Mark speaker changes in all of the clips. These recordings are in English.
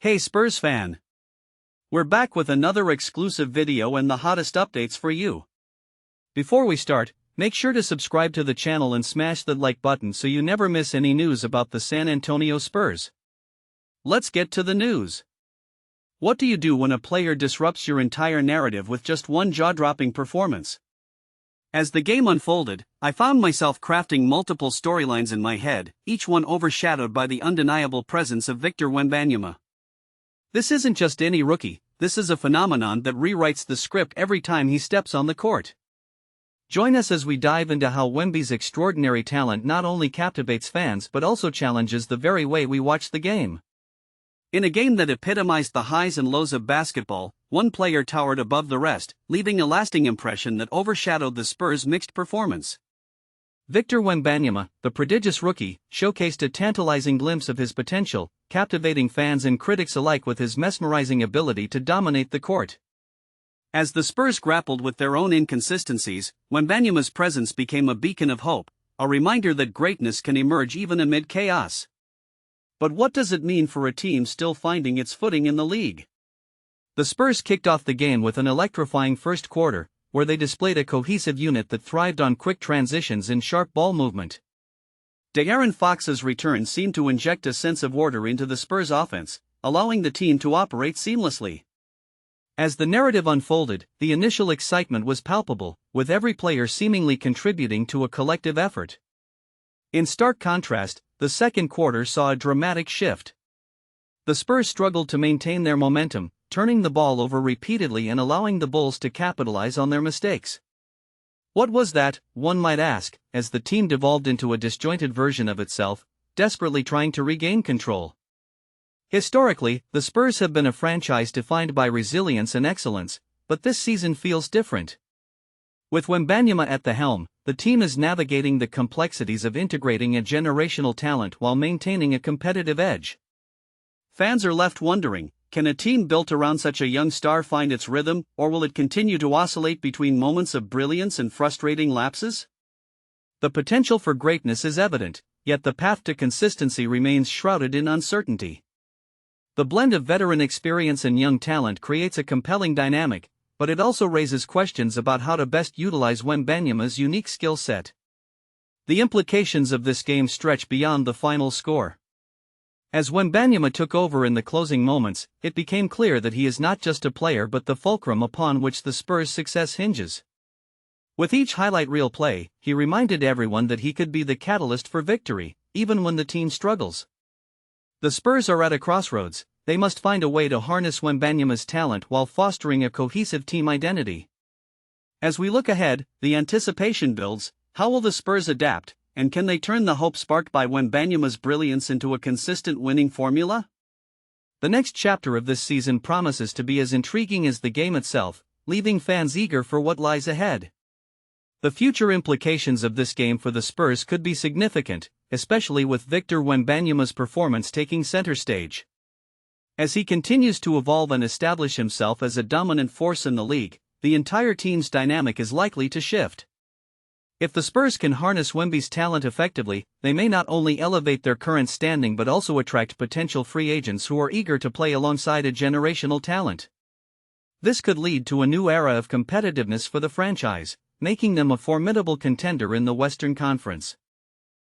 Speaker 1: Hey Spurs fan! We're back with another exclusive video and the hottest updates for you. Before we start, make sure to subscribe to the channel and smash the like button so you never miss any news about the San Antonio Spurs. Let's get to the news. What do you do when a player disrupts your entire narrative with just one jaw-dropping performance? As the game unfolded, I found myself crafting multiple storylines in my head, each one overshadowed by the undeniable presence of Victor Wembanyama. This isn't just any rookie, this is a phenomenon that rewrites the script every time he steps on the court. Join us as we dive into how Wemby's extraordinary talent not only captivates fans but also challenges the very way we watch the game. In a game that epitomized the highs and lows of basketball, one player towered above the rest, leaving a lasting impression that overshadowed the Spurs' mixed performance. Victor Wembanyama, the prodigious rookie, showcased a tantalizing glimpse of his potential, captivating fans and critics alike with his mesmerizing ability to dominate the court. As the Spurs grappled with their own inconsistencies, Wembanyama's presence became a beacon of hope, a reminder that greatness can emerge even amid chaos. But what does it mean for a team still finding its footing in the league? The Spurs kicked off the game with an electrifying first quarter, where they displayed a cohesive unit that thrived on quick transitions and sharp ball movement. De'Aaron Fox's return seemed to inject a sense of order into the Spurs offense, allowing the team to operate seamlessly. As the narrative unfolded, the initial excitement was palpable, with every player seemingly contributing to a collective effort. In stark contrast, the second quarter saw a dramatic shift. The Spurs struggled to maintain their momentum, turning the ball over repeatedly and allowing the Bulls to capitalize on their mistakes. What was that, one might ask, as the team devolved into a disjointed version of itself, desperately trying to regain control. Historically, the Spurs have been a franchise defined by resilience and excellence, but this season feels different. With Wembanyama at the helm, the team is navigating the complexities of integrating a generational talent while maintaining a competitive edge. Fans are left wondering, can a team built around such a young star find its rhythm, or will it continue to oscillate between moments of brilliance and frustrating lapses? The potential for greatness is evident, yet the path to consistency remains shrouded in uncertainty. The blend of veteran experience and young talent creates a compelling dynamic, but it also raises questions about how to best utilize Wembanyama's unique skill set. The implications of this game stretch beyond the final score. As Wembanyama took over in the closing moments, it became clear that he is not just a player but the fulcrum upon which the Spurs' success hinges. With each highlight reel play, he reminded everyone that he could be the catalyst for victory, even when the team struggles. The Spurs are at a crossroads. They must find a way to harness Wembanyama's talent while fostering a cohesive team identity. As we look ahead, the anticipation builds. How will the Spurs adapt? And can they turn the hope sparked by Wembanyama's brilliance into a consistent winning formula? The next chapter of this season promises to be as intriguing as the game itself, leaving fans eager for what lies ahead. The future implications of this game for the Spurs could be significant, especially with Victor Wembanyama's performance taking center stage. As he continues to evolve and establish himself as a dominant force in the league, the entire team's dynamic is likely to shift. If the Spurs can harness Wemby's talent effectively, they may not only elevate their current standing but also attract potential free agents who are eager to play alongside a generational talent. This could lead to a new era of competitiveness for the franchise, making them a formidable contender in the Western Conference.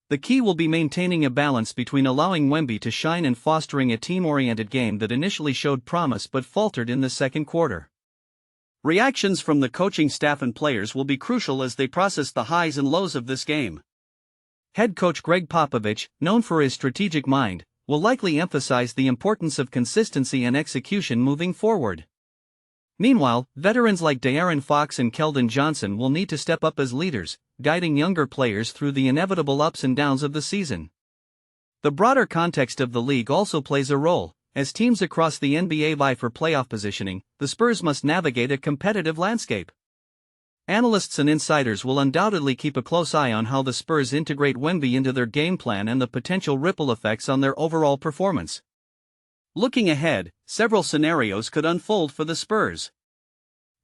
Speaker 1: The key will be maintaining a balance between allowing Wemby to shine and fostering a team-oriented game that initially showed promise but faltered in the second quarter. Reactions from the coaching staff and players will be crucial as they process the highs and lows of this game. Head coach Greg Popovich, known for his strategic mind, will likely emphasize the importance of consistency and execution moving forward. Meanwhile, veterans like De'Aaron Fox and Keldon Johnson will need to step up as leaders, guiding younger players through the inevitable ups and downs of the season. The broader context of the league also plays a role. As teams across the NBA vie for playoff positioning, the Spurs must navigate a competitive landscape. Analysts and insiders will undoubtedly keep a close eye on how the Spurs integrate Wemby into their game plan and the potential ripple effects on their overall performance. Looking ahead, several scenarios could unfold for the Spurs.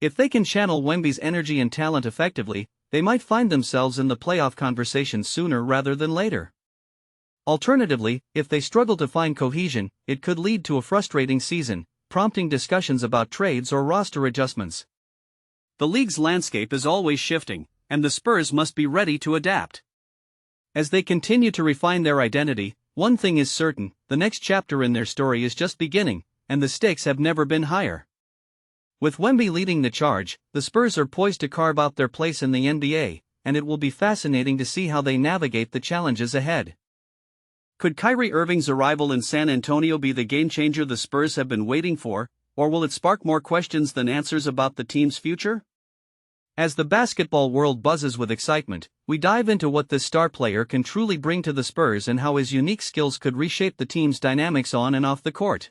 Speaker 1: If they can channel Wemby's energy and talent effectively, they might find themselves in the playoff conversation sooner rather than later. Alternatively, if they struggle to find cohesion, it could lead to a frustrating season, prompting discussions about trades or roster adjustments. The league's landscape is always shifting, and the Spurs must be ready to adapt. As they continue to refine their identity, one thing is certain: the next chapter in their story is just beginning, and the stakes have never been higher. With Wemby leading the charge, the Spurs are poised to carve out their place in the NBA, and it will be fascinating to see how they navigate the challenges ahead. Could Kyrie Irving's arrival in San Antonio be the game-changer the Spurs have been waiting for, or will it spark more questions than answers about the team's future? As the basketball world buzzes with excitement, we dive into what this star player can truly bring to the Spurs and how his unique skills could reshape the team's dynamics on and off the court.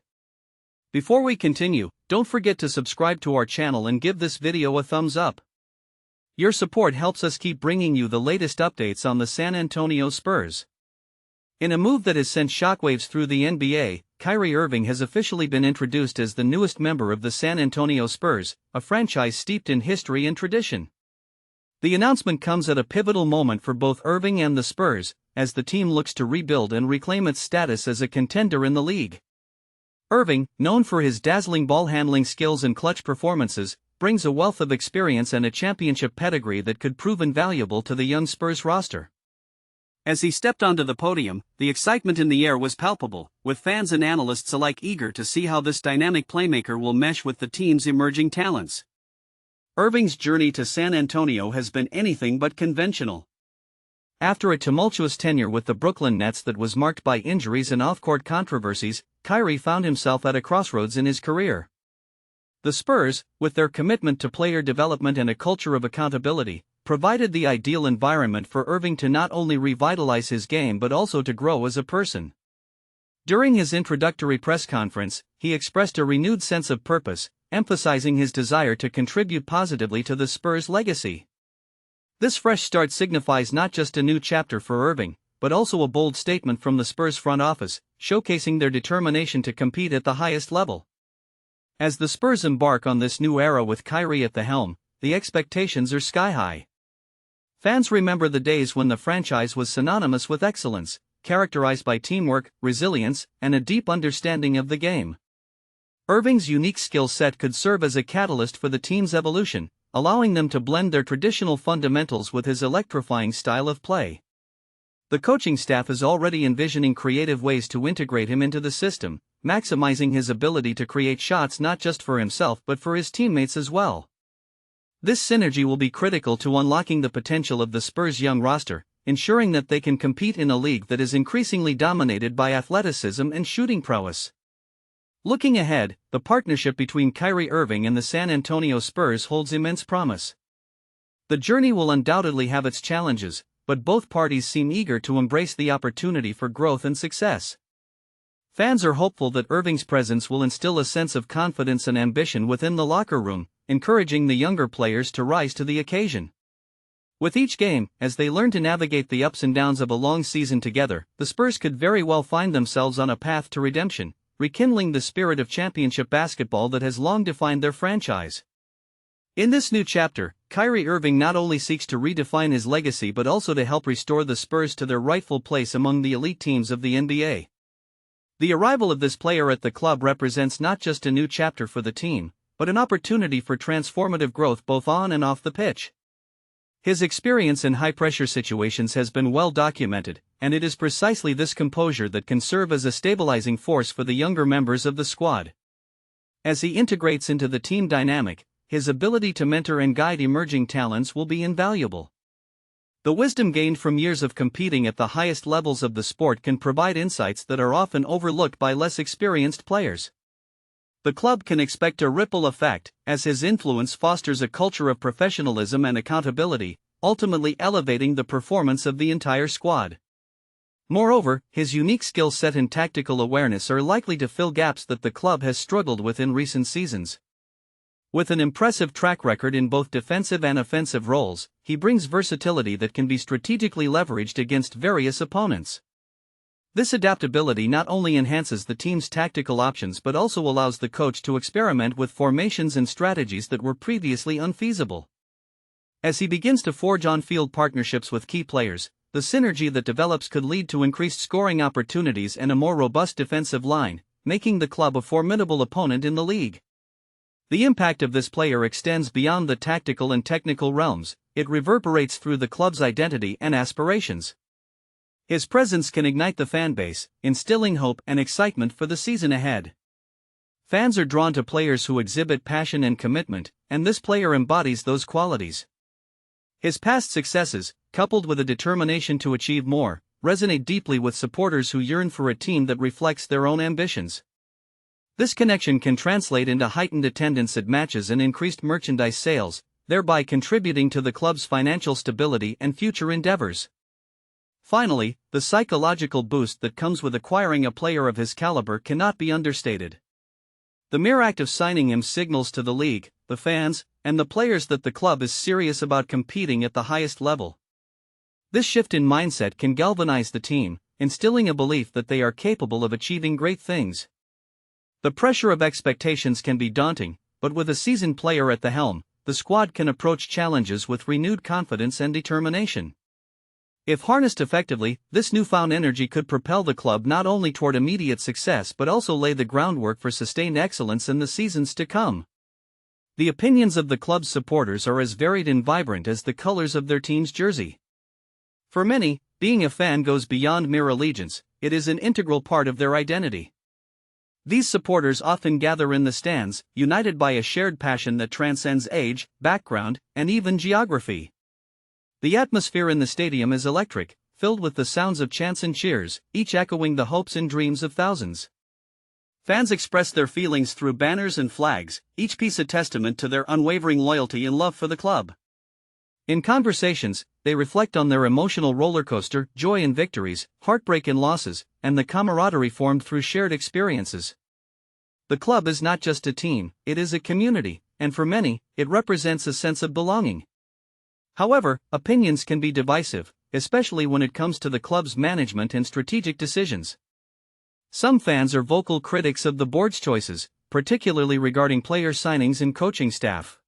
Speaker 1: Before we continue, don't forget to subscribe to our channel and give this video a thumbs up. Your support helps us keep bringing you the latest updates on the San Antonio Spurs. In a move that has sent shockwaves through the NBA, Kyrie Irving has officially been introduced as the newest member of the San Antonio Spurs, a franchise steeped in history and tradition. The announcement comes at a pivotal moment for both Irving and the Spurs, as the team looks to rebuild and reclaim its status as a contender in the league. Irving, known for his dazzling ball-handling skills and clutch performances, brings a wealth of experience and a championship pedigree that could prove invaluable to the young Spurs roster. As he stepped onto the podium, the excitement in the air was palpable, with fans and analysts alike eager to see how this dynamic playmaker will mesh with the team's emerging talents. Irving's journey to San Antonio has been anything but conventional. After a tumultuous tenure with the Brooklyn Nets that was marked by injuries and off-court controversies, Kyrie found himself at a crossroads in his career. The Spurs, with their commitment to player development and a culture of accountability, provided the ideal environment for Irving to not only revitalize his game but also to grow as a person. During his introductory press conference, he expressed a renewed sense of purpose, emphasizing his desire to contribute positively to the Spurs' legacy. This fresh start signifies not just a new chapter for Irving, but also a bold statement from the Spurs front office, showcasing their determination to compete at the highest level. As the Spurs embark on this new era with Kyrie at the helm, the expectations are sky-high. Fans remember the days when the franchise was synonymous with excellence, characterized by teamwork, resilience, and a deep understanding of the game. Irving's unique skill set could serve as a catalyst for the team's evolution, allowing them to blend their traditional fundamentals with his electrifying style of play. The coaching staff is already envisioning creative ways to integrate him into the system, maximizing his ability to create shots not just for himself but for his teammates as well. This synergy will be critical to unlocking the potential of the Spurs' young roster, ensuring that they can compete in a league that is increasingly dominated by athleticism and shooting prowess. Looking ahead, the partnership between Kyrie Irving and the San Antonio Spurs holds immense promise. The journey will undoubtedly have its challenges, but both parties seem eager to embrace the opportunity for growth and success. Fans are hopeful that Irving's presence will instill a sense of confidence and ambition within the locker room, encouraging the younger players to rise to the occasion. With each game, as they learn to navigate the ups and downs of a long season together, the Spurs could very well find themselves on a path to redemption, rekindling the spirit of championship basketball that has long defined their franchise. In this new chapter, Kyrie Irving not only seeks to redefine his legacy but also to help restore the Spurs to their rightful place among the elite teams of the NBA. The arrival of this player at the club represents not just a new chapter for the team, but an opportunity for transformative growth both on and off the pitch. His experience in high-pressure situations has been well documented, and it is precisely this composure that can serve as a stabilizing force for the younger members of the squad. As he integrates into the team dynamic, his ability to mentor and guide emerging talents will be invaluable. The wisdom gained from years of competing at the highest levels of the sport can provide insights that are often overlooked by less experienced players. The club can expect a ripple effect, as his influence fosters a culture of professionalism and accountability, ultimately elevating the performance of the entire squad. Moreover, his unique skill set and tactical awareness are likely to fill gaps that the club has struggled with in recent seasons. With an impressive track record in both defensive and offensive roles, he brings versatility that can be strategically leveraged against various opponents. This adaptability not only enhances the team's tactical options but also allows the coach to experiment with formations and strategies that were previously unfeasible. As he begins to forge on-field partnerships with key players, the synergy that develops could lead to increased scoring opportunities and a more robust defensive line, making the club a formidable opponent in the league. The impact of this player extends beyond the tactical and technical realms. It reverberates through the club's identity and aspirations. His presence can ignite the fan base, instilling hope and excitement for the season ahead. Fans are drawn to players who exhibit passion and commitment, and this player embodies those qualities. His past successes, coupled with a determination to achieve more, resonate deeply with supporters who yearn for a team that reflects their own ambitions. This connection can translate into heightened attendance at matches and increased merchandise sales, thereby contributing to the club's financial stability and future endeavors. Finally, the psychological boost that comes with acquiring a player of his caliber cannot be understated. The mere act of signing him signals to the league, the fans, and the players that the club is serious about competing at the highest level. This shift in mindset can galvanize the team, instilling a belief that they are capable of achieving great things. The pressure of expectations can be daunting, but with a seasoned player at the helm, the squad can approach challenges with renewed confidence and determination. If harnessed effectively, this newfound energy could propel the club not only toward immediate success but also lay the groundwork for sustained excellence in the seasons to come. The opinions of the club's supporters are as varied and vibrant as the colors of their team's jersey. For many, being a fan goes beyond mere allegiance, it is an integral part of their identity. These supporters often gather in the stands, united by a shared passion that transcends age, background, and even geography. The atmosphere in the stadium is electric, filled with the sounds of chants and cheers, each echoing the hopes and dreams of thousands. Fans express their feelings through banners and flags, each piece a testament to their unwavering loyalty and love for the club. In conversations, they reflect on their emotional rollercoaster, joy in victories, heartbreak in losses, and the camaraderie formed through shared experiences. The club is not just a team, it is a community, and for many, it represents a sense of belonging. However, opinions can be divisive, especially when it comes to the club's management and strategic decisions. Some fans are vocal critics of the board's choices, particularly regarding player signings and coaching staff.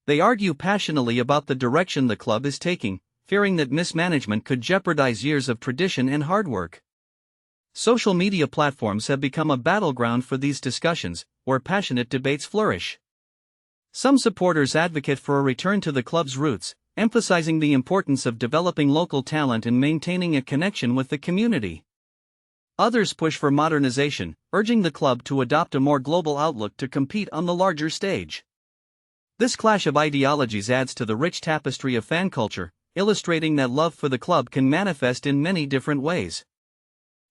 Speaker 1: They argue passionately about the direction the club is taking, fearing that mismanagement could jeopardize years of tradition and hard work. Social media platforms have become a battleground for these discussions, where passionate debates flourish. Some supporters advocate for a return to the club's roots, emphasizing the importance of developing local talent and maintaining a connection with the community. Others push for modernization, urging the club to adopt a more global outlook to compete on the larger stage. This clash of ideologies adds to the rich tapestry of fan culture, illustrating that love for the club can manifest in many different ways.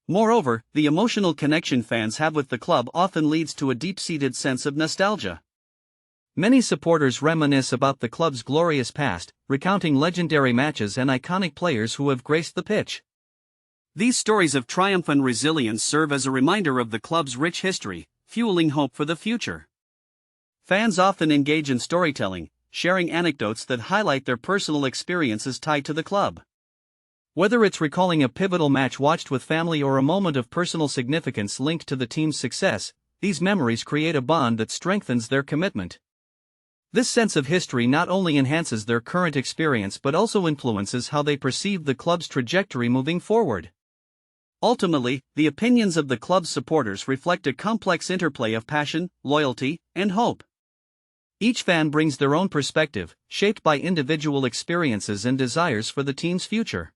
Speaker 1: Moreover, the emotional connection fans have with the club often leads to a deep-seated sense of nostalgia. Many supporters reminisce about the club's glorious past, recounting legendary matches and iconic players who have graced the pitch. These stories of triumph and resilience serve as a reminder of the club's rich history, fueling hope for the future. Fans often engage in storytelling, sharing anecdotes that highlight their personal experiences tied to the club. Whether it's recalling a pivotal match watched with family or a moment of personal significance linked to the team's success, these memories create a bond that strengthens their commitment. This sense of history not only enhances their current experience but also influences how they perceive the club's trajectory moving forward. Ultimately, the opinions of the club's supporters reflect a complex interplay of passion, loyalty, and hope. Each fan brings their own perspective, shaped by individual experiences and desires for the team's future.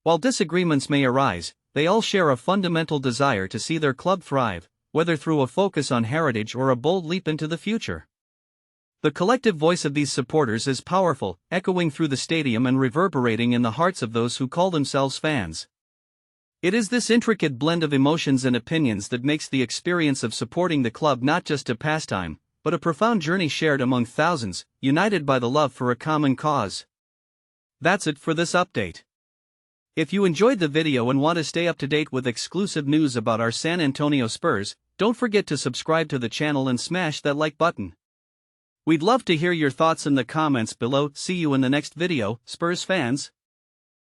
Speaker 1: While disagreements may arise, they all share a fundamental desire to see their club thrive, whether through a focus on heritage or a bold leap into the future. The collective voice of these supporters is powerful, echoing through the stadium and reverberating in the hearts of those who call themselves fans. It is this intricate blend of emotions and opinions that makes the experience of supporting the club not just a pastime, but a profound journey shared among thousands, united by the love for a common cause. That's it for this update. If you enjoyed the video and want to stay up to date with exclusive news about our San Antonio Spurs, don't forget to subscribe to the channel and smash that like button. We'd love to hear your thoughts in the comments below. See you in the next video, Spurs fans.